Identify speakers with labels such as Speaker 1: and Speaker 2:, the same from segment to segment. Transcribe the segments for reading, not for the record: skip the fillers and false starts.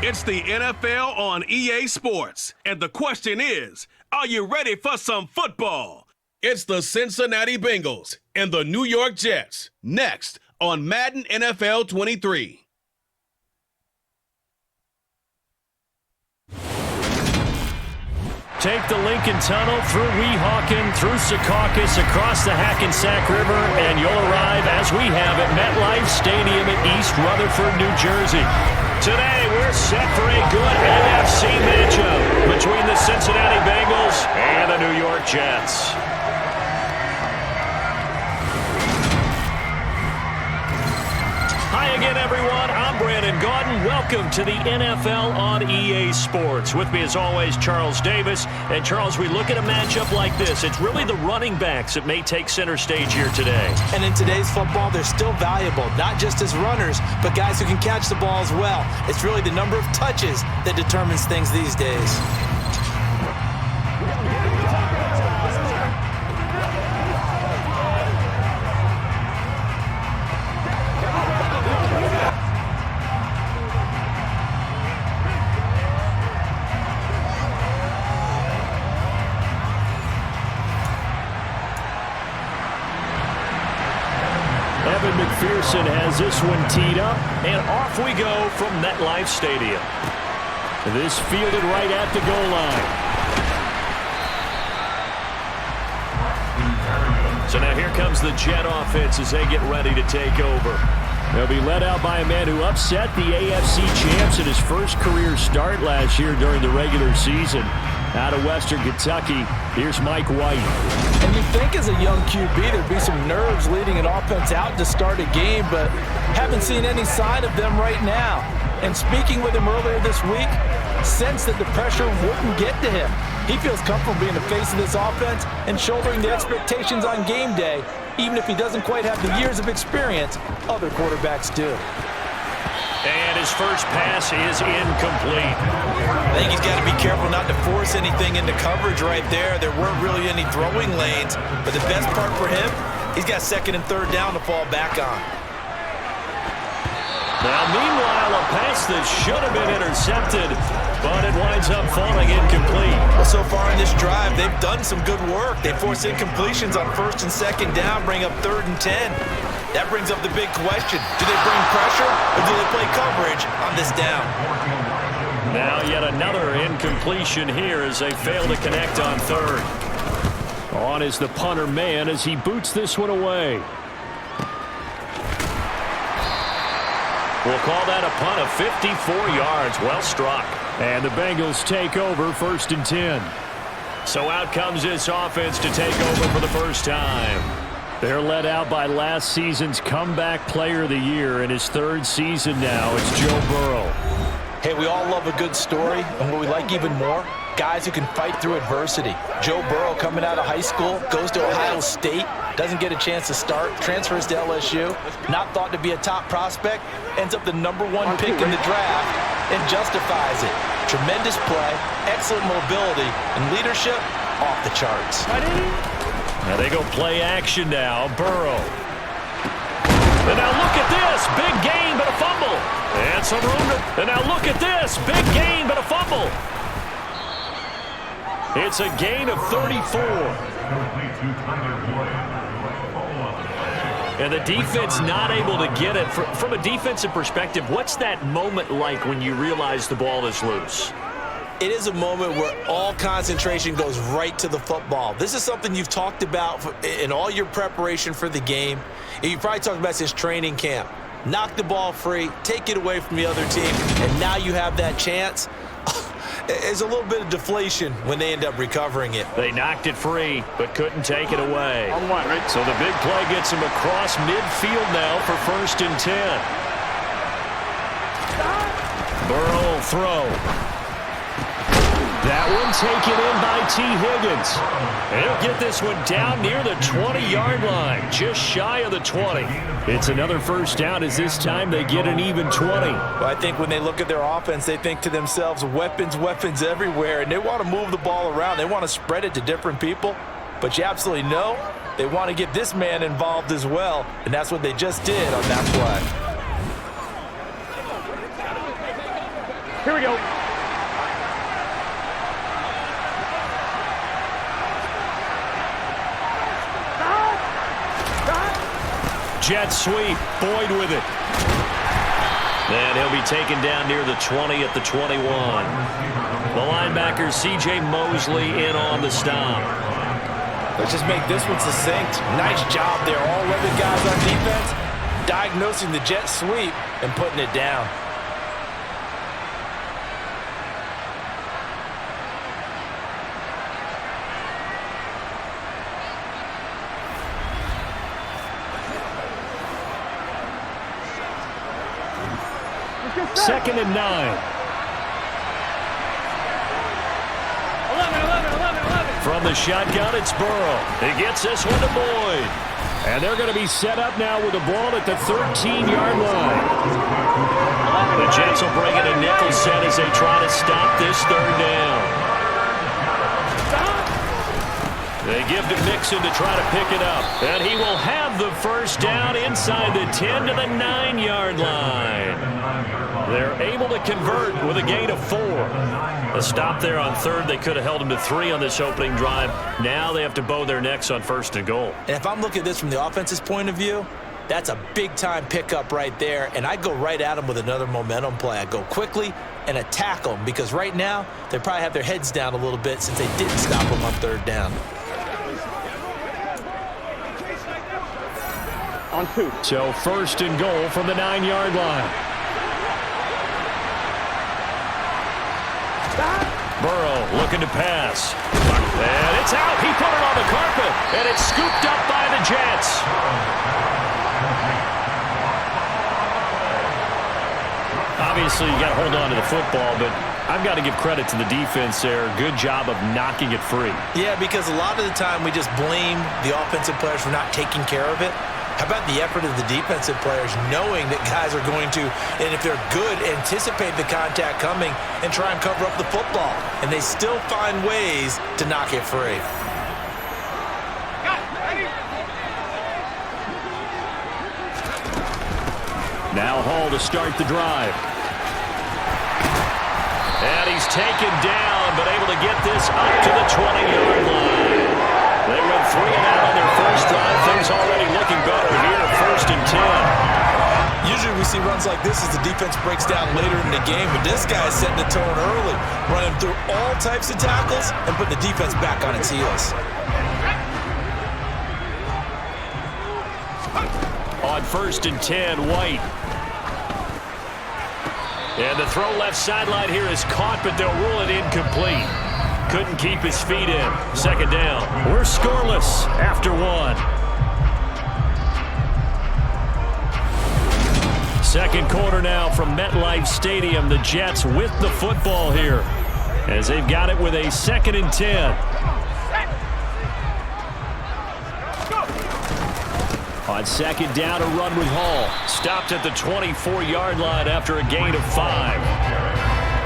Speaker 1: It's the NFL on EA Sports, and the question is, are you ready for some football? It's the Cincinnati Bengals and the New York Jets, next on Madden NFL 23.
Speaker 2: Take the Lincoln Tunnel through Weehawken, through Secaucus, across the Hackensack River, and you'll arrive, as we have, at MetLife Stadium in East Rutherford, New Jersey. Today, we're set for a good AFC matchup between the Cincinnati Bengals and the New York Jets. Hi again, everyone. I'm Brandon Gaudin. Welcome to the NFL on EA Sports. With me, as always, Charles Davis. And, Charles, we look at a matchup like this. It's really the running backs that may take center stage here today.
Speaker 3: And in today's football, they're still valuable, not just as runners, but guys who can catch the ball as well. It's really the number of touches that determines things these days.
Speaker 2: McPherson has this one teed up, and off we go from MetLife Stadium. This fielded right at the goal line. So now here comes the Jet offense as they get ready to take over. They'll be led out by a man who upset the AFC champs in his first career start last year during the regular season. Out of Western Kentucky, here's Mike White.
Speaker 3: And you'd think as a young QB there'd be some nerves leading an offense out to start a game, but haven't seen any sign of them right now. And speaking with him earlier this week, sensed that the pressure wouldn't get to him. He feels comfortable being the face of this offense and shouldering the expectations on game day, even if he doesn't quite have the years of experience other quarterbacks do.
Speaker 2: And his first pass is incomplete.
Speaker 3: I think he's got to be careful not to force anything into coverage right there. There weren't really any throwing lanes, but the best part for him, he's got second and third down to fall back on.
Speaker 2: Now, meanwhile, a pass that should have been intercepted, but it winds up falling incomplete.
Speaker 3: Well, so far in this drive, they've done some good work. They force incompletions on first and second down, bring up 3rd and 10. That brings up the big question. Do they bring pressure or do they play coverage on this down?
Speaker 2: Now yet another incompletion here as they fail to connect on third. On is the punter man as he boots this one away. We'll call that a punt of 54 yards. Well struck. And the Bengals take over 1st and 10. So out comes this offense to take over for the first time. They're led out by last season's comeback player of the year in his 3rd season now. It's Joe Burrow.
Speaker 3: Hey, we all love a good story, and what we like even more, guys who can fight through adversity. Joe Burrow coming out of high school, goes to Ohio State, doesn't get a chance to start, transfers to LSU, not thought to be a top prospect, ends up the #1 pick in the draft, and justifies it. Tremendous play, excellent mobility, and leadership off the charts.
Speaker 2: Now they go play action now. Burrow. And now look at this. Big gain, but a fumble. And some room to... And now look at this. Big gain, but a fumble. It's a gain of 34. And the defense not able to get it. From a defensive perspective, what's that moment like when you realize the ball is loose?
Speaker 3: It is a moment where all concentration goes right to the football. This is something you've talked about in all your preparation for the game. And you probably talked about since training camp. Knock the ball free, take it away from the other team, and now you have that chance. There's a little bit of deflation when they end up recovering it.
Speaker 2: They knocked it free, but couldn't take it away. So the big play gets him across midfield now for 1st and 10. Burrow will throw. That one taken in by T. Higgins. And he'll get this one down near the 20-yard line, just shy of the 20. It's another first down as this time they get an even 20.
Speaker 3: Well, I think when they look at their offense, they think to themselves, weapons, weapons everywhere, and they want to move the ball around. They want to spread it to different people. But you absolutely know they want to get this man involved as well, and that's what they just did on that play.
Speaker 4: Here we go.
Speaker 2: Jet sweep. Boyd with it. And he'll be taken down near the 20 at the 21. The linebacker, C.J. Mosley, in on the stop.
Speaker 3: Let's just make this one succinct. Nice job there. All 11 guys on defense diagnosing the jet sweep and putting it down.
Speaker 2: Second and 9.
Speaker 4: 11.
Speaker 2: From the shotgun, it's Burrow. He gets this one to Boyd. And they're going to be set up now with the ball at the 13-yard line. The Jets will bring in a nickel set as they try to stop this third down. They give to Mixon to try to pick it up. And he will have the first down inside the 10 to the 9-yard line. They're able to convert with a gain of 4. A stop there on third. They could have held him to 3 on this opening drive. Now they have to bow their necks on first and goal.
Speaker 3: And if I'm looking at this from the offense's point of view, that's a big-time pickup right there. And I go right at them with another momentum play. I go quickly and attack them because right now they probably have their heads down a little bit since they didn't stop them on third down.
Speaker 4: On 2.
Speaker 2: So first and goal from the 9-yard line. Burrow looking to pass. And it's out. He put it on the carpet. And it's scooped up by the Jets. Obviously, you got to hold on to the football, but I've got to give credit to the defense there. Good job of knocking it free.
Speaker 3: Yeah, because a lot of the time we just blame the offensive players for not taking care of it. How about the effort of the defensive players knowing that guys are going to, and if they're good, anticipate the contact coming and try and cover up the football. And they still find ways to knock it free.
Speaker 2: Now Hall to start the drive. And he's taken down, but able to get this up to the 20-yard line. They went 3 and out on their first drive. Things already looking better here at first and 10.
Speaker 3: Usually we see runs like this as the defense breaks down later in the game, but this guy is setting the tone early, running through all types of tackles and putting the defense back on its heels.
Speaker 2: On first and 10, White. And the throw left sideline here is caught, but they'll rule it incomplete. Couldn't keep his feet in. Second down. We're scoreless after 1. Second quarter now from MetLife Stadium. The Jets with the football here as they've got it with a 2nd and 10. On second down, a run with Hall. Stopped at the 24-yard line after a gain of 5.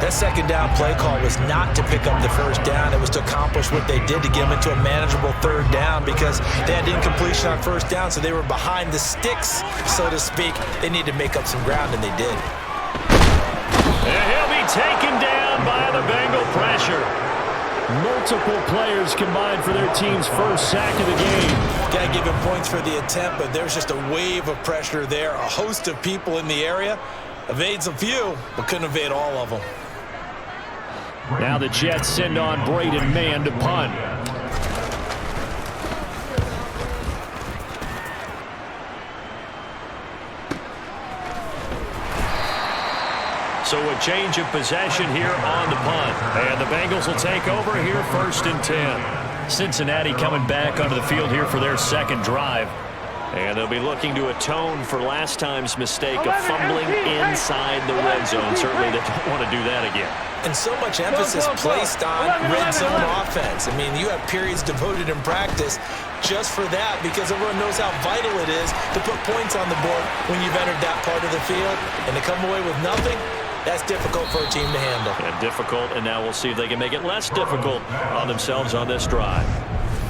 Speaker 3: That second down play call was not to pick up the first down. It was to accomplish what they did to get them into a manageable third down because they had incompletion on first down, so they were behind the sticks, so to speak. They needed to make up some ground, and they did.
Speaker 2: And he'll be taken down by the Bengal pressure. Multiple players combined for their team's first sack of the game.
Speaker 3: Got to give him points for the attempt, but there's just a wave of pressure there. A host of people in the area. Evades a few, but couldn't evade all of them.
Speaker 2: Now the Jets send on Braden Mann to punt. So a change of possession here on the punt. And the Bengals will take over here first and 10. Cincinnati coming back onto the field here for their second drive. And they'll be looking to atone for last time's mistake of fumbling inside the red zone. Certainly they don't want to do that again.
Speaker 3: And so much emphasis placed on red zone offense. I mean, you have periods devoted in practice just for that because everyone knows how vital it is to put points on the board when you've entered that part of the field. And to come away with nothing, that's difficult for a team to handle.
Speaker 2: And difficult, and now we'll see if they can make it less difficult on themselves on this drive.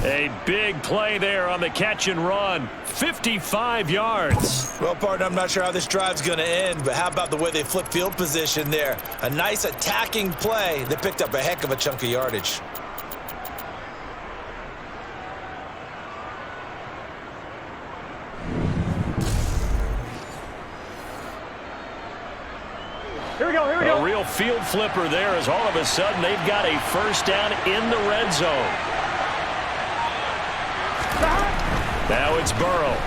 Speaker 2: A big play there on the catch and run. 55 yards.
Speaker 3: Well, partner, I'm not sure how this drive's going to end, but how about the way they flip field position there? A nice attacking play that picked up a heck of a chunk of yardage.
Speaker 4: Here we go.
Speaker 2: A real field flipper there as all of a sudden they've got a first down in the red zone. Now it's Burrow.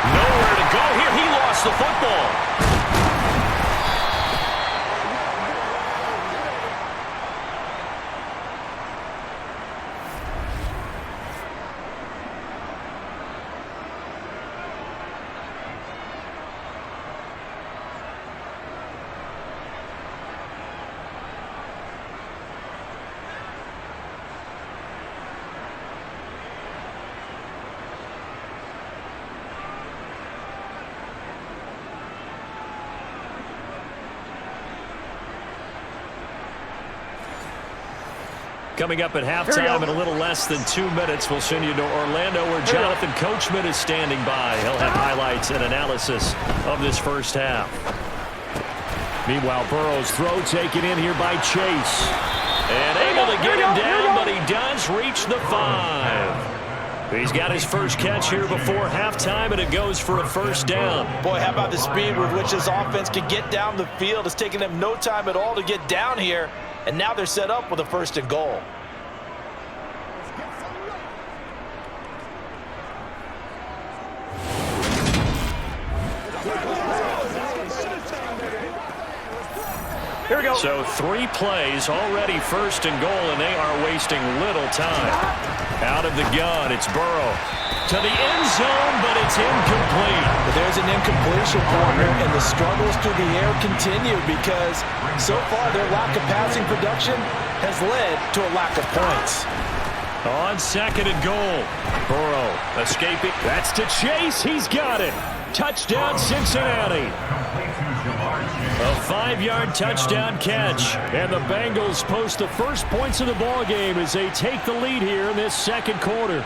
Speaker 2: Nowhere to go here. He lost the football. Coming up at halftime in a little less than 2 minutes, we'll send you to Orlando where Jonathan Coachman is standing by. He'll have highlights and analysis of this first half. Meanwhile, Burrow's throw taken in here by Chase. And able to get him down, but he does reach the 5. He's got his first catch here before halftime, and it goes for a first down.
Speaker 3: Boy, how about the speed with which this offense can get down the field? It's taken them no time at all to get down here. And now they're set up with a 1st and goal.
Speaker 4: Here we go.
Speaker 2: So 3 plays, already 1st and goal, and they are wasting little time. Out of the gun, it's Burrow. To the end zone, but it's incomplete.
Speaker 3: But there's an incompletion, partner, and the struggles through the air continue because so far their lack of passing production has led to a lack of points.
Speaker 2: On 2nd and goal, Burrow escaping. That's to Chase. He's got it. Touchdown, Cincinnati. A 5-yard touchdown catch. And the Bengals post the first points of the ball game as they take the lead here in this 2nd quarter.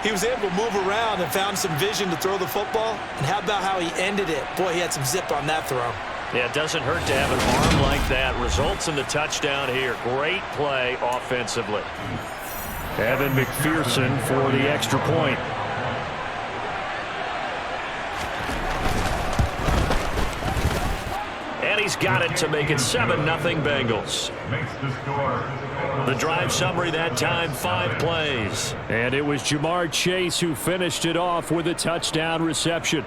Speaker 3: He was able to move around and found some vision to throw the football. And how about how he ended it? Boy, he had some zip on that throw.
Speaker 2: Yeah, it doesn't hurt to have an arm like that. Results in the touchdown here. Great play offensively. Evan McPherson for the extra point. And he's got it to make it 7-0 Bengals. The drive summary that time, 5 plays. And it was Jamar Chase who finished it off with a touchdown reception.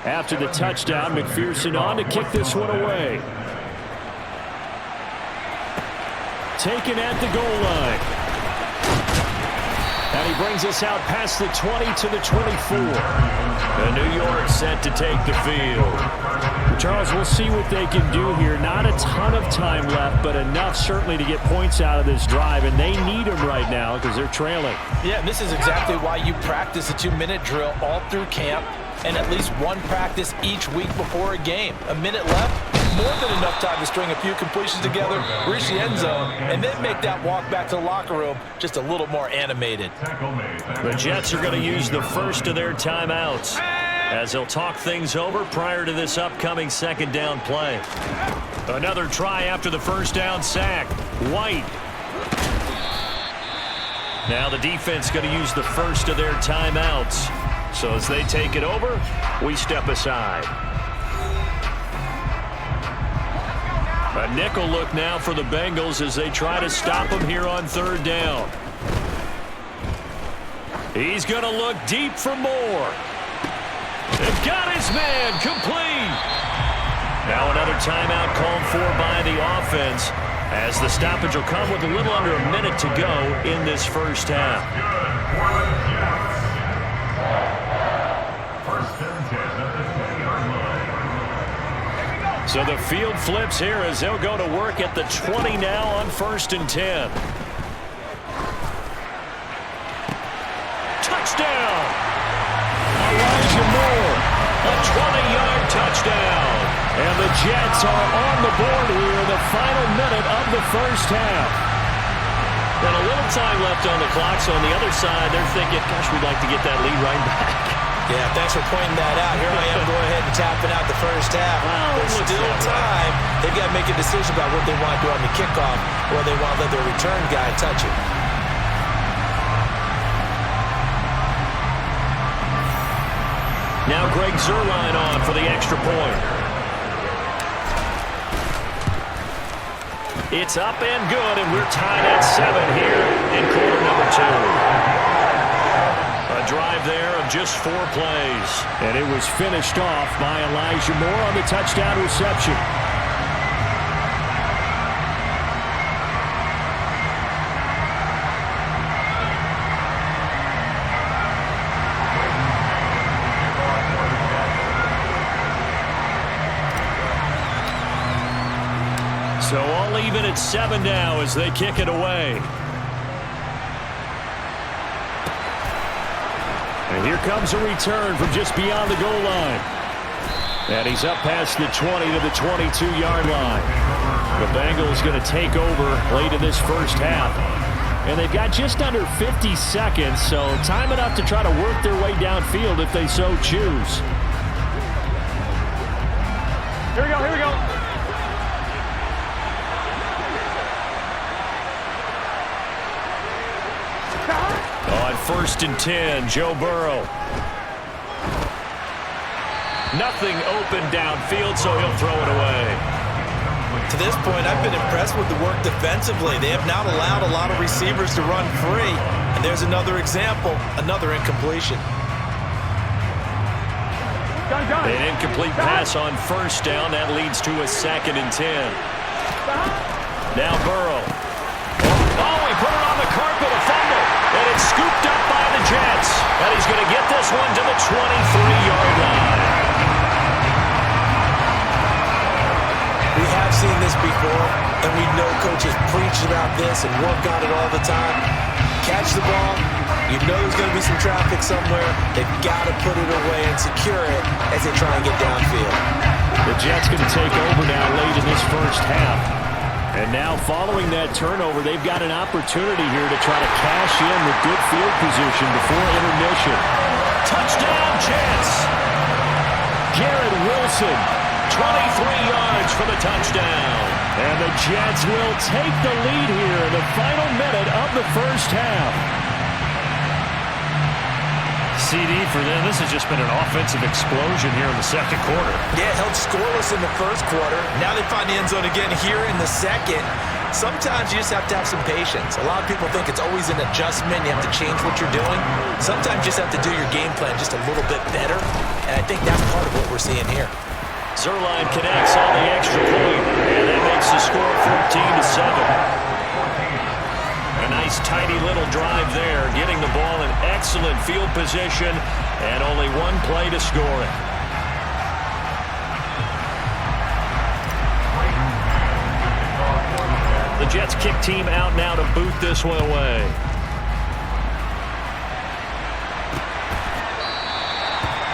Speaker 2: After the touchdown, McPherson on to kick this one away. Taken at the goal line. And he brings us out past the 20 to the 24. And New York set to take the field. Charles, we'll see what they can do here. Not a ton of time left, but enough certainly to get points out of this drive. And they need them right now because they're trailing.
Speaker 3: Yeah, and this is exactly why you practice a 2-minute drill all through camp and at least one practice each week before a game. A minute left, more than enough time to string a few completions together, reach the end zone, and then make that walk back to the locker room just a little more animated.
Speaker 2: The Jets are going to use the first of their timeouts as they'll talk things over prior to this upcoming 2nd down play. Another try after the 1st down sack. White. Now the defense going to use the first of their timeouts. So as they take it over, we step aside. A nickel look now for the Bengals as they try to stop him here on 3rd down. He's going to look deep for more. They've got his man complete. Now another timeout called for by the offense as the stoppage will come with a little under a minute to go in this first half. So the field flips here as they'll go to work at the 20 now on 1st and 10. Touchdown! Elijah Moore, a 20-yard touchdown. And the Jets are on the board here in the final minute of the first half. And a little time left on the clock, so on the other side, they're thinking, gosh, we'd like to get that lead right back.
Speaker 3: Yeah, thanks for pointing that out. Here I am going ahead and tapping out the first half.
Speaker 2: Well,
Speaker 3: There's still time. They've got to make a decision about what they want to do on the kickoff, or they want to let their return guy touch it.
Speaker 2: Now Greg Zuerlein on for the extra point. It's up and good, and we're tied at 7 here in quarter number 2. A drive there of just 4 plays. And it was finished off by Elijah Moore on the touchdown reception. So all even at 7 now as they kick it away. And here comes a return from just beyond the goal line. And he's up past the 20 to the 22-yard line. The Bengals going to take over late in this first half. And they've got just under 50 seconds, so time enough to try to work their way downfield if they so choose.
Speaker 4: Here we go, here we go.
Speaker 2: On 1st and 10, Joe Burrow. Nothing open downfield, so he'll throw it away.
Speaker 3: To this point, I've been impressed with the work defensively. They have not allowed a lot of receivers to run free. And there's another example, another incompletion.
Speaker 2: An incomplete pass on 1st down. That leads to a 2nd and 10. Now Burrow. Oh, he put it on the carpet, a fumble. And it's scooped up by the Jets. And he's going to get this one to the 23-yard line.
Speaker 3: We have seen this before, and we know coaches preach about this and work on it all the time. Catch the ball. You know there's going to be some traffic somewhere. They've got to put it away and secure it as they try and get downfield.
Speaker 2: The Jets going to take over now late in this first half. And now following that turnover, they've got an opportunity here to try to cash in with good field position before intermission. Touchdown Jets! Garrett Wilson, 23 yards for the touchdown. And the Jets will take the lead here in the final minute of the first half. CD for them, this has just been an offensive explosion here in the second quarter.
Speaker 3: Yeah, held scoreless in the first quarter. Now they find the end zone again here in the second. Sometimes you just have to have some patience. A lot of people think it's always an adjustment. You have to change what you're doing. Sometimes you just have to do your game plan just a little bit better. And I think that's part of what we're seeing here.
Speaker 2: Zuerlein connects on the extra point, and that makes the score 14-7. A nice, tidy little drive there, getting the ball in excellent field position, and only one play to score it. The Jets kick team out now to boot this one away.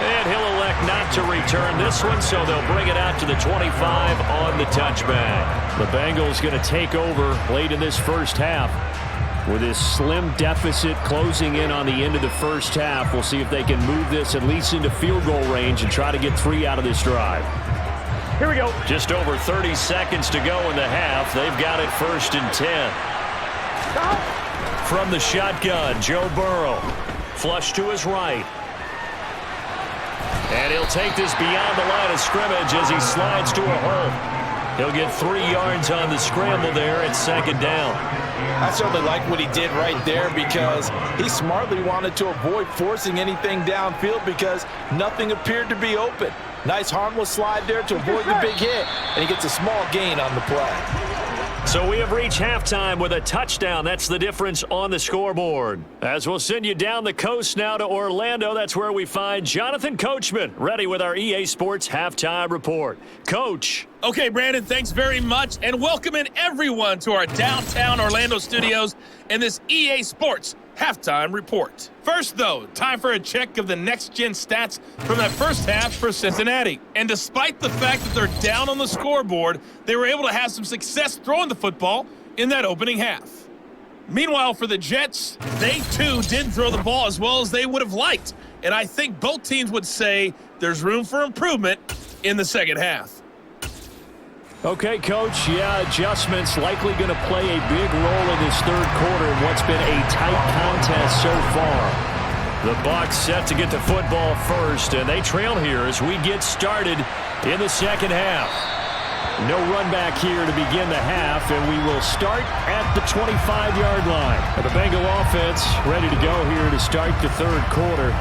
Speaker 2: And he'll elect not to return this one, so they'll bring it out to the 25 on the touchback. The Bengals going to take over late in this first half. With this slim deficit closing in on the end of the first half, we'll see if they can move this at least into field goal range and try to get 3 out of this drive.
Speaker 4: Here we go.
Speaker 2: Just over 30 seconds to go in the half. They've got it 1st and 10. From the shotgun, Joe Burrow. Flush to his right. And he'll take this beyond the line of scrimmage as he slides to a hole. He'll get 3 yards on the scramble there at 2nd down.
Speaker 3: I certainly like what he did right there because he smartly wanted to avoid forcing anything downfield because nothing appeared to be open. Nice harmless slide there to avoid the big hit, and he gets a small gain on the play.
Speaker 2: So we have reached halftime with a touchdown. That's the difference on the scoreboard. As we'll send you down the coast now to Orlando, that's where we find Jonathan Coachman, ready with our EA Sports Halftime Report. Coach.
Speaker 5: Okay, Brandon, thanks very much, and welcoming everyone to our downtown Orlando studios and this EA Sports Halftime Report. First, though, time for a check of the next-gen stats from that first half for Cincinnati. And despite the fact that they're down on the scoreboard, they were able to have some success throwing the football in that opening half. Meanwhile, for the Jets, they too didn't throw the ball as well as they would have liked. And I think both teams would say there's room for improvement in the second half.
Speaker 2: Okay, Coach, adjustments likely going to play a big role in this third quarter in what's been a tight contest so far. The Bucs set to get the football first, and they trail here as we get started in the second half. No run back here to begin the half, and we will start at the 25-yard line. The Bengal offense ready to go here to start the third quarter.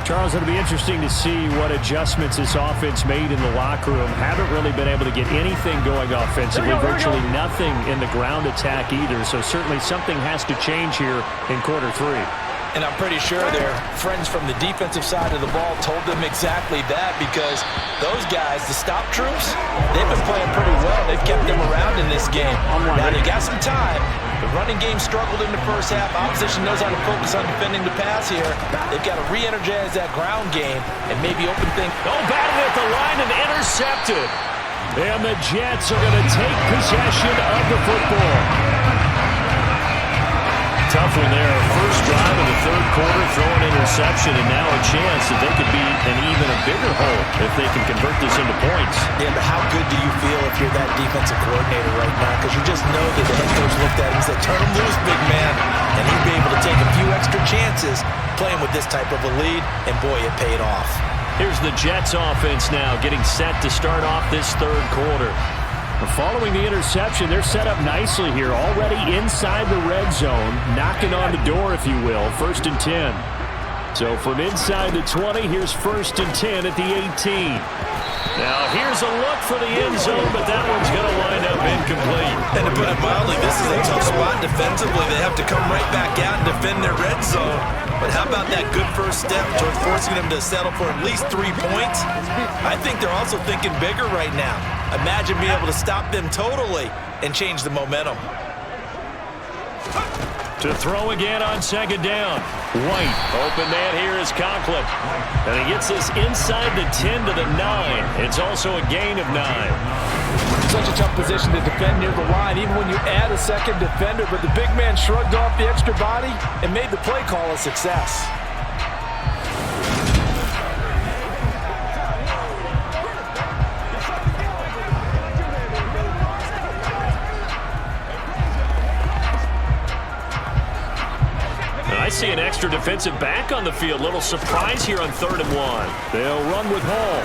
Speaker 2: Charles, it'll be interesting to see what adjustments this offense made in the locker room. Haven't really been able to get anything going offensively, virtually nothing in the ground attack either, so certainly something has to change here in quarter three.
Speaker 3: And I'm pretty sure their friends from the defensive side of the ball told them exactly that, because those guys, the stop troops, they've been playing pretty well. They've kept them around in this game. Now they got some time. The running game struggled in the first half. Opposition knows how to focus on defending the pass here. They've got to re-energize that ground game and maybe open things.
Speaker 2: Batted at the line and intercepted. And the Jets are going to take possession of the football. Tough one there. First drive of the third quarter, throwing interception, and now a chance that they could be in even a bigger hole if they can convert this into points.
Speaker 3: Yeah, but how good do you feel if you're that defensive coordinator right now? Because you just know that the head coach looked at him and said, turn him loose, big man. And he'd be able to take a few extra chances playing with this type of a lead, and boy, it paid off.
Speaker 2: Here's the Jets offense now getting set to start off this third quarter. Following the interception, they're set up nicely here, already inside the red zone, knocking on the door, if you will, 1st and 10. So from inside the 20, here's 1st and 10 at the 18. Now here's a look for the end zone, but that one's going to wind up incomplete.
Speaker 3: And to put it mildly, this is a tough spot defensively. They have to come right back out and defend their red zone. But how about that good first step towards forcing them to settle for at least 3 points? I think they're also thinking bigger right now. Imagine being able to stop them totally and change the momentum.
Speaker 2: To throw again on second down. White, open man here is Conklin. And he gets this inside the 10 to the 9. It's also a gain of 9.
Speaker 3: Such a tough position to defend near the line, even when you add a second defender. But the big man shrugged off the extra body and made the play call a success.
Speaker 2: I see an extra defensive back on the field. Little surprise here on 3rd and 1. They'll run with Hall.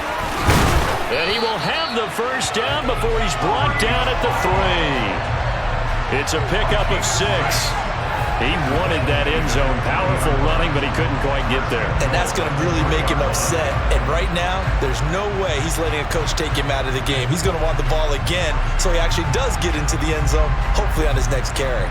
Speaker 2: And he will have the first down before he's brought down at the 3. It's a pickup of 6. He wanted that end zone. Powerful running, but he couldn't quite get there.
Speaker 3: And that's going to really make him upset. And right now, there's no way he's letting a coach take him out of the game. He's going to want the ball again, so he actually does get into the end zone, hopefully on his next carry.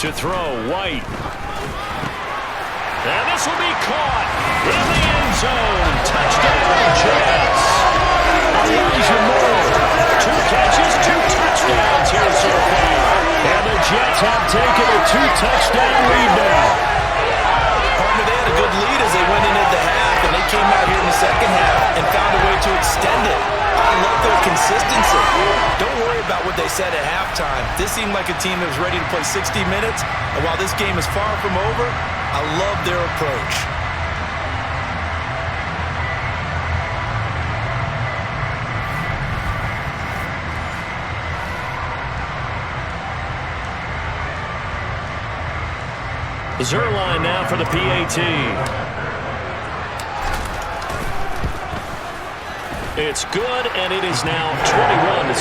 Speaker 2: To throw, White. And this will be caught in the end zone. Touchdown, Jets. Elijah Moore. 2 catches, 2 touchdowns here so far. And the Jets have taken a 2-touchdown lead now.
Speaker 3: Partner, they had a good lead as they went into the half, and they came out here in the second half and found a way to extend it. I love their consistency. Don't worry about what they said at halftime. This seemed like a team that was ready to play 60 minutes, and while this game is far from over, I love their approach.
Speaker 2: Zerline now for the PAT. It's good, and it is now 21-7.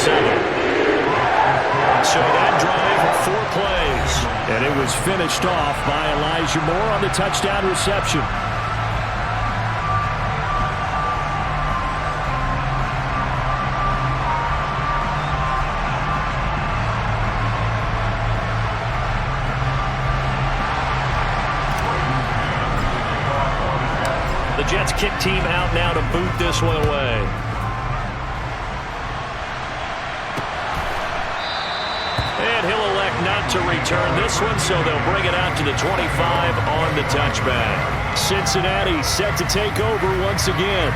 Speaker 2: So that drive, 4 plays. And it was finished off by Elijah Moore on the touchdown reception. The Jets kick team out now to boot this one away. And he'll elect to return this one, so they'll bring it out to the 25 on the touchback. Cincinnati set to take over once again.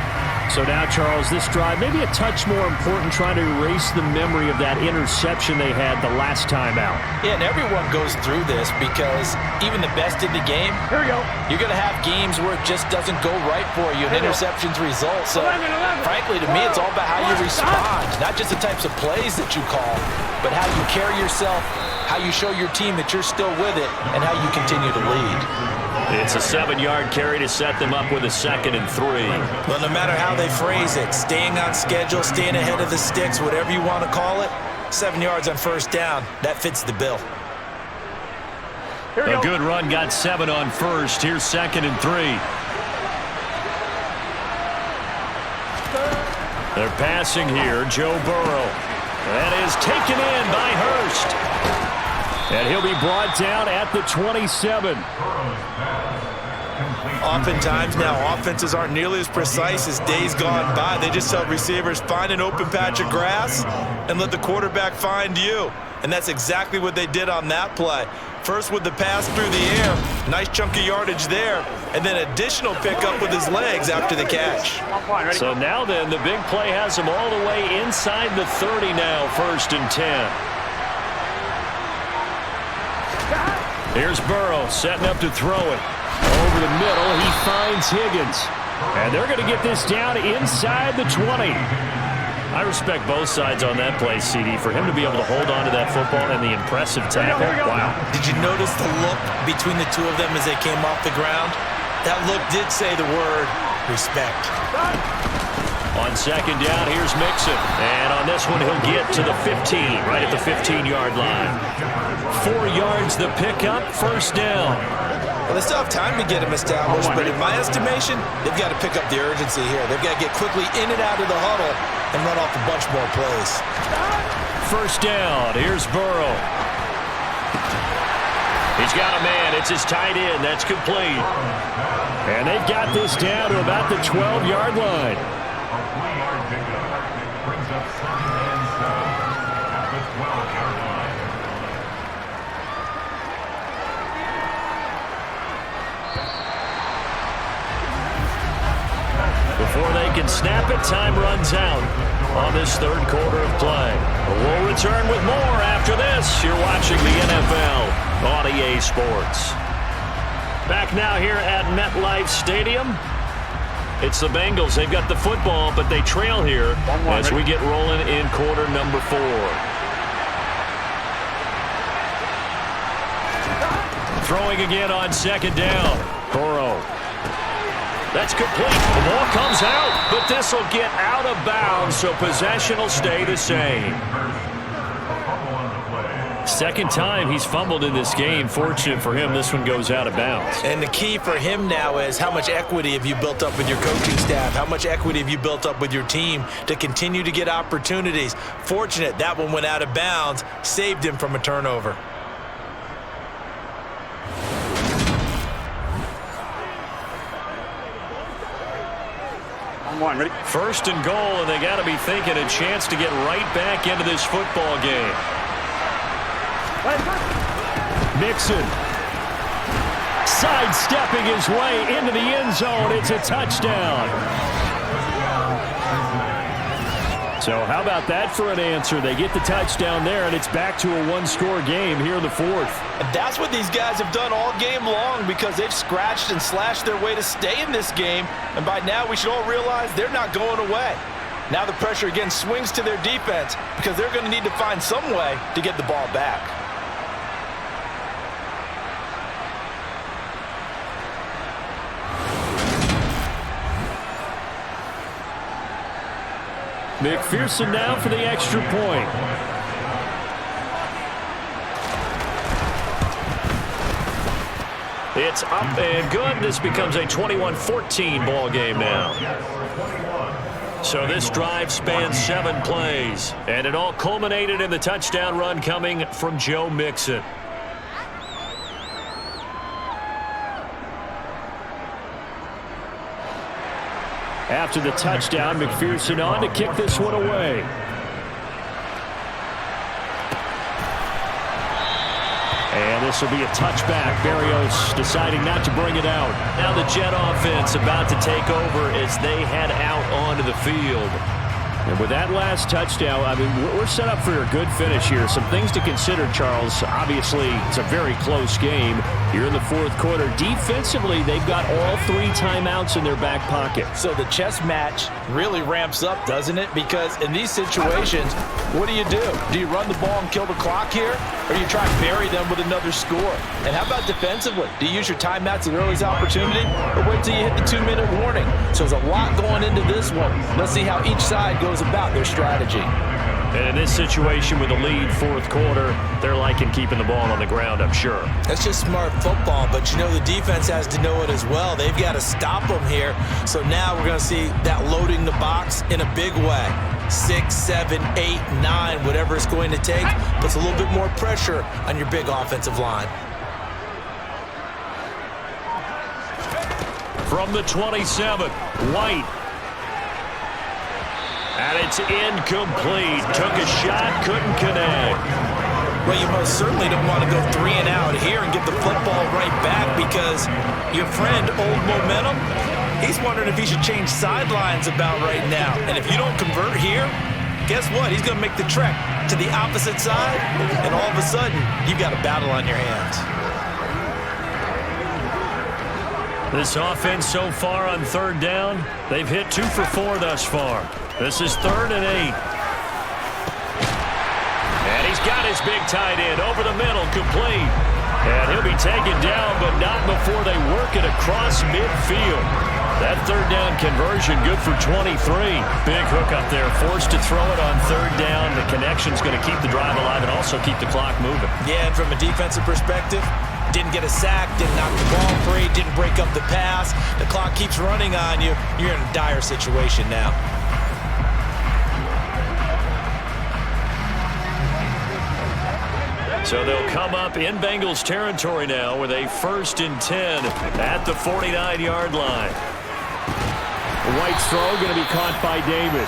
Speaker 2: So now, Charles, this drive maybe a touch more important, trying to erase the memory of that interception they had the last time out.
Speaker 3: Yeah, and everyone goes through this because even the best in the game,
Speaker 4: Here we go.
Speaker 3: you're going to have games where it just doesn't go right for you and interceptions result. So, frankly, to me, it's all about how you respond, not just the types of plays that you call, but how you carry yourself, how you show your team that you're still with it, and how you continue to lead.
Speaker 2: It's a 7-yard carry to set them up with a 2nd and 3.
Speaker 3: Well, no matter how they phrase it, staying on schedule, staying ahead of the sticks, whatever you want to call it, 7 yards on first down, that fits the bill.
Speaker 2: A good run got 7 on first. Here's 2nd and 3. They're passing here. Joe Burrow. That is taken in by Hurst. And he'll be brought down at the 27.
Speaker 3: Oftentimes now, offenses aren't nearly as precise as days gone by. They just tell receivers, find an open patch of grass and let the quarterback find you. And that's exactly what they did on that play. First with the pass through the air, nice chunk of yardage there, and then additional pickup with his legs after the catch.
Speaker 2: So now then, the big play has him all the way inside the 30 now, 1st and 10. Here's Burrow setting up to throw it. Over the middle, he finds Higgins. And they're going to get this down inside the 20. I respect both sides on that play, CD. For him to be able to hold on to that football and the impressive tackle, wow.
Speaker 3: Did you notice the look between the two of them as they came off the ground? That look did say the word respect.
Speaker 2: On 2nd down, here's Mixon. And on this one, he'll get to the 15, right at the 15-yard line. 4 yards the pickup, 1st down.
Speaker 3: Well, they still have time to get him established, but in my estimation, they've got to pick up the urgency here. They've got to get quickly in and out of the huddle and run off a bunch more plays.
Speaker 2: 1st down, here's Burrow. He's got a man, it's his tight end, that's complete. And they've got this down to about the 12-yard line. Before they can snap it, time runs out on this 3rd quarter of play. We'll return with more after this. You're watching the NFL on EA Sports. Back now here at MetLife Stadium. It's the Bengals. They've got the football, but they trail here as we get rolling in quarter number 4. Throwing again on 2nd down. Burrow. That's complete. The ball comes out, but this will get out of bounds, so possession will stay the same. 2nd time he's fumbled in this game. Fortunate for him, this one goes out of bounds.
Speaker 3: And the key for him now is how much equity have you built up with your coaching staff? How much equity have you built up with your team to continue to get opportunities? Fortunate that one went out of bounds, saved him from a turnover.
Speaker 4: Ready?
Speaker 2: 1st and goal, and they got to be thinking a chance to get right back into this football game. Mixon sidestepping his way into the end zone. It's a touchdown. So how about that for an answer? They get the touchdown there, and it's back to a 1-score game here in the 4th.
Speaker 3: And that's what these guys have done all game long because they've scratched and slashed their way to stay in this game. And by now, we should all realize they're not going away. Now the pressure again swings to their defense because they're going to need to find some way to get the ball back.
Speaker 2: McPherson now for the extra point. It's up and good. This becomes a 21-14 ball game now. So this drive spans 7 plays, and it all culminated in the touchdown run coming from Joe Mixon. After the touchdown, McPherson on to kick this one away. this will be a touchback. Berrios deciding not to bring it out. Now the Jet offense about to take over as they head out onto the field. And with that last touchdown, I mean, we're set up for a good finish here. Some things to consider, Charles. Obviously, it's a very close game. You're in the fourth quarter. Defensively, they've got all 3 timeouts in their back pocket.
Speaker 3: So the chess match really ramps up, doesn't it? Because in these situations, what do? Do you run the ball and kill the clock here? Or do you try and bury them with another score? And how about defensively? Do you use your timeouts at earliest opportunity? Or wait till you hit the 2-minute warning? So there's a lot going into this one. Let's see how each side goes about their strategy.
Speaker 2: And in this situation with the lead fourth quarter, they're liking keeping the ball on the ground, I'm sure.
Speaker 3: That's just smart football, but you know the defense has to know it as well. They've got to stop them here. So now we're going to see that loading the box in a big way. 6, 7, 8, 9, whatever it's going to take, puts a little bit more pressure on your big offensive line.
Speaker 2: From the 27, White. And it's incomplete. Took a shot, couldn't connect.
Speaker 3: Well, you most certainly don't want to go 3 and out here and get the football right back because your friend, Old Momentum, he's wondering if he should change sidelines about right now. And if you don't convert here, guess what? He's going to make the trek to the opposite side, and all of a sudden, you've got a battle on your hands.
Speaker 2: This offense so far on third down, they've hit 2 for 4 thus far. This is 3rd and 8. And he's got his big tight end over the middle, complete. And he'll be taken down, but not before they work it across midfield. That third down conversion good for 23. Big hook up there, forced to throw it on third down. The connection's going to keep the drive alive and also keep the clock moving.
Speaker 3: Yeah, and from a defensive perspective, didn't get a sack, didn't knock the ball free, didn't break up the pass. The clock keeps running on you. You're in a dire situation now.
Speaker 2: So they'll come up in Bengals territory now with a 1st and 10 at the 49-yard line. White's throw going to be caught by Davis.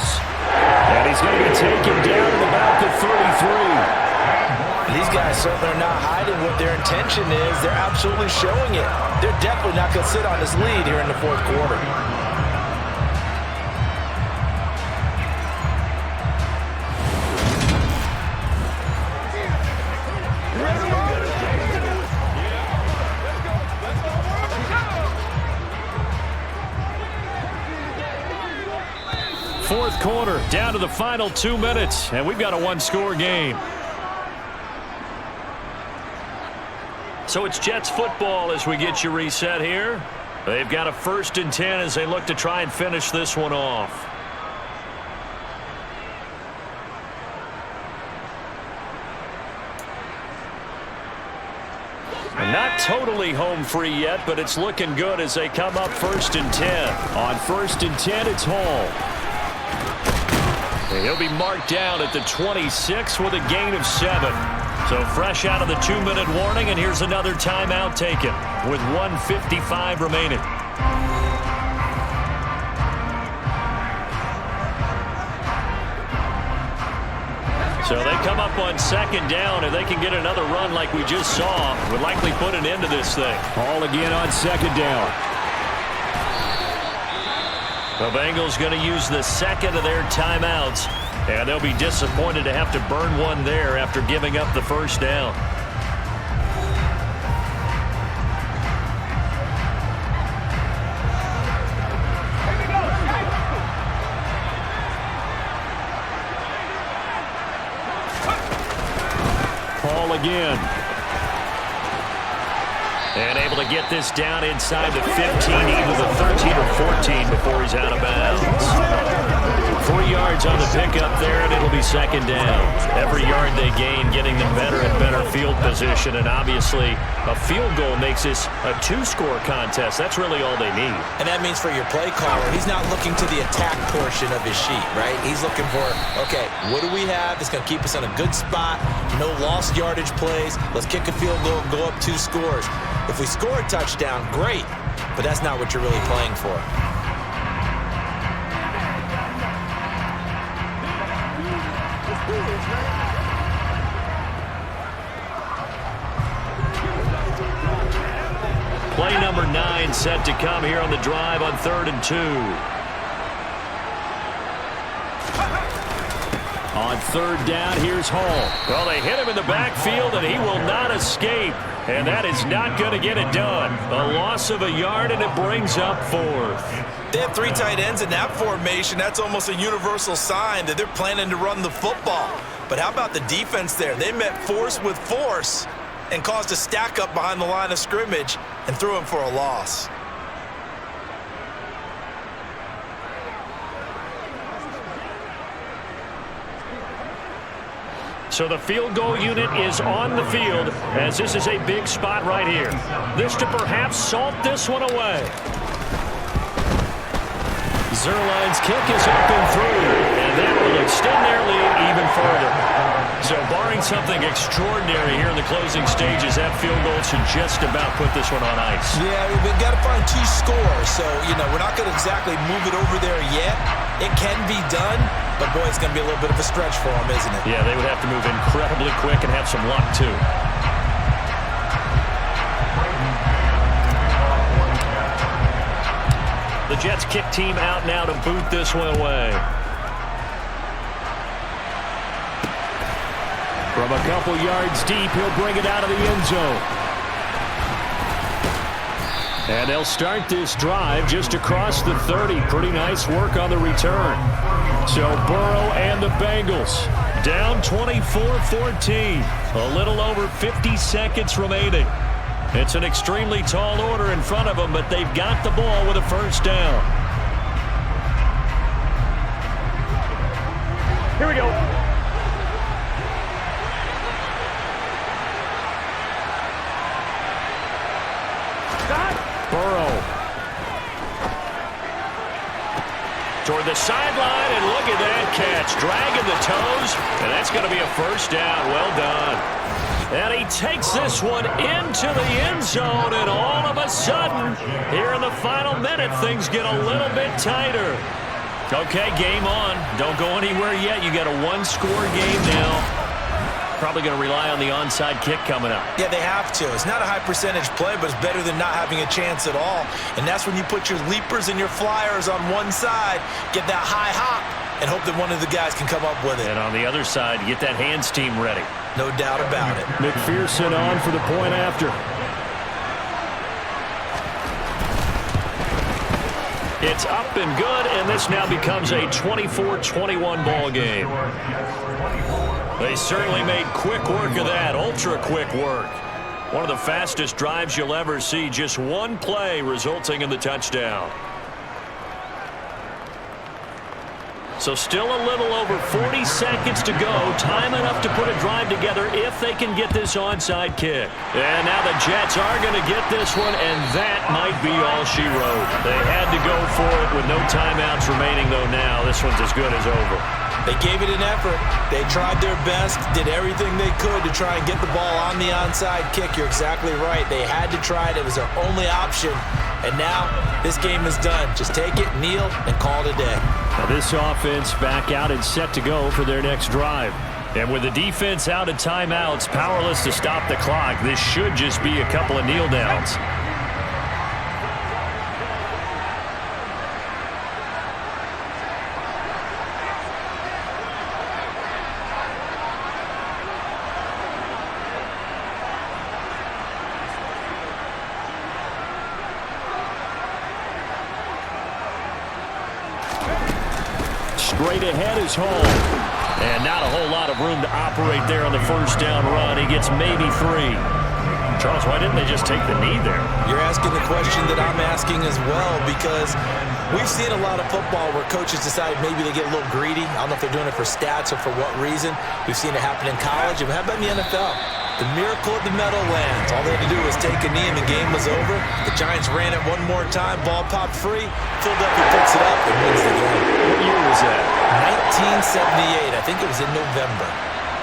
Speaker 2: And he's going to be taken down at about the 33.
Speaker 3: These guys certainly are not hiding what their intention is. They're absolutely showing it. They're definitely not going to sit on this lead here in the fourth quarter.
Speaker 2: Fourth quarter, down to the final 2 minutes, and we've got a 1-score game. So it's Jets football as we get you reset here. They've got a 1st and 10 as they look to try and finish this one off. Not totally home free yet, but it's looking good as they come up 1st and 10. On 1st and 10, it's Hall. And he'll be marked down at the 26 with a gain of 7. So fresh out of the 2-minute warning, and here's another timeout taken with 1:55 remaining. So they come up on 2nd down, and they can get another run like we just saw. Would likely put an end to this thing. Hall again on 2nd down. The Bengals going to use the 2nd of their timeouts, and they'll be disappointed to have to burn one there after giving up the 1st down. Paul again. And able to get this down inside the 15, either the 13 or 14 before he's out of bounds. 3 yards on the pickup there, and it'll be 2nd down. Every yard they gain, getting them better and better field position, and obviously a field goal makes this a 2-score contest. That's really all they need.
Speaker 3: And that means for your play caller, he's not looking to the attack portion of his sheet, right? He's looking for, okay, what do we have that's going to keep us in a good spot? No lost yardage plays. Let's kick a field goal and go up 2 scores. If we score a touchdown, great, but that's not what you're really playing for.
Speaker 2: Play number 9 set to come here on the drive on 3rd and 2. On 3rd down, here's Hall. Well, they hit him in the backfield, and he will not escape. And that is not going to get it done. A loss of a yard, and it brings up 4th.
Speaker 3: They have 3 tight ends in that formation. That's almost a universal sign that they're planning to run the football. But how about the defense there? They met force with force and caused a stack up behind the line of scrimmage and threw him for a loss.
Speaker 2: So the field goal unit is on the field as this is a big spot right here. This to perhaps salt this one away. Zerline's kick is up and through, and that will extend their lead even further. So barring something extraordinary here in the closing stages, that field goal should just about put this one on ice.
Speaker 3: Yeah, we've got to find 2 scores. So, we're not going to exactly move it over there yet. It can be done, but boy, it's going to be a little bit of a stretch for them, isn't it?
Speaker 2: Yeah, they would have to move incredibly quick and have some luck, too. The Jets kick team out now to boot this one away. From a couple yards deep, he'll bring it out of the end zone. And they'll start this drive just across the 30. Pretty nice work on the return. So Burrow and the Bengals down 24-14. A little over 50 seconds remaining. It's an extremely tall order in front of them, but they've got the ball with a first down.
Speaker 4: Here we go.
Speaker 2: Burrow. Toward the sideline, and look at that catch. Dragging the toes, and that's going to be a first down. Well done. And he takes this one into the end zone, and all of a sudden, here in the final minute, things get a little bit tighter. Okay, game on. Don't go anywhere yet. You got a 1-score game now. Probably going to rely on the onside kick coming up.
Speaker 3: Yeah, they have to. It's not a high percentage play, but it's better than not having a chance at all. And that's when you put your leapers and your flyers on one side, get that high hop, and hope that one of the guys can come up with it.
Speaker 2: And on the other side, get that hands team ready.
Speaker 3: No doubt about it.
Speaker 2: McPherson on for the point after. It's up and good, and this now becomes a 24-21 ball game. They certainly made quick work of that, ultra-quick work. One of the fastest drives you'll ever see, just one play resulting in the touchdown. So still a little over 40 seconds to go. Time enough to put a drive together if they can get this onside kick. And now the Jets are going to get this one, and that might be all she wrote. They had to go for it with no timeouts remaining, though now this one's as good as over.
Speaker 3: They gave it an effort. They tried their best, did everything they could to try and get the ball on the onside kick. You're exactly right. They had to try it. It was their only option. And now this game is done. Just take it, kneel, and call it a day.
Speaker 2: Now this offense back out and set to go for their next drive. And with the defense out of timeouts, powerless to stop the clock, this should just be a couple of kneel downs. Straight ahead is Hall. And not a whole lot of room to operate there on the first down run. He gets maybe 3. Charles, why didn't they just take the knee there?
Speaker 3: You're asking the question that I'm asking as well, because we've seen a lot of football where coaches decide maybe they get a little greedy. I don't know if they're doing it for stats or for what reason. We've seen it happen in college. And how about in the NFL? The miracle of the Meadowlands. All they had to do was take a knee and the game was over. The Giants ran it one more time. Ball popped free. Philadelphia picks it up and wins the game.
Speaker 2: What year was that?
Speaker 3: 1978. I think it was in November.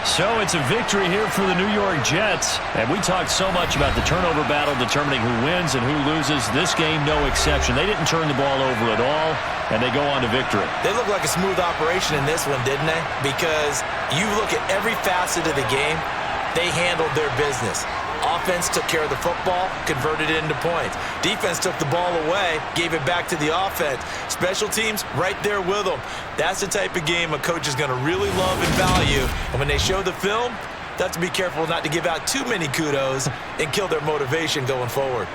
Speaker 2: So it's a victory here for the New York Jets. And we talked so much about the turnover battle determining who wins and who loses. This game, no exception. They didn't turn the ball over at all, and they go on to victory.
Speaker 3: They look like a smooth operation in this one, didn't they? Because you look at every facet of the game, they handled their business. Offense took care of the football, converted it into points. Defense took the ball away, gave it back to the offense. Special teams, right there with them. That's the type of game a coach is going to really love and value. And when they show the film, they have to be careful not to give out too many kudos and kill their motivation going forward.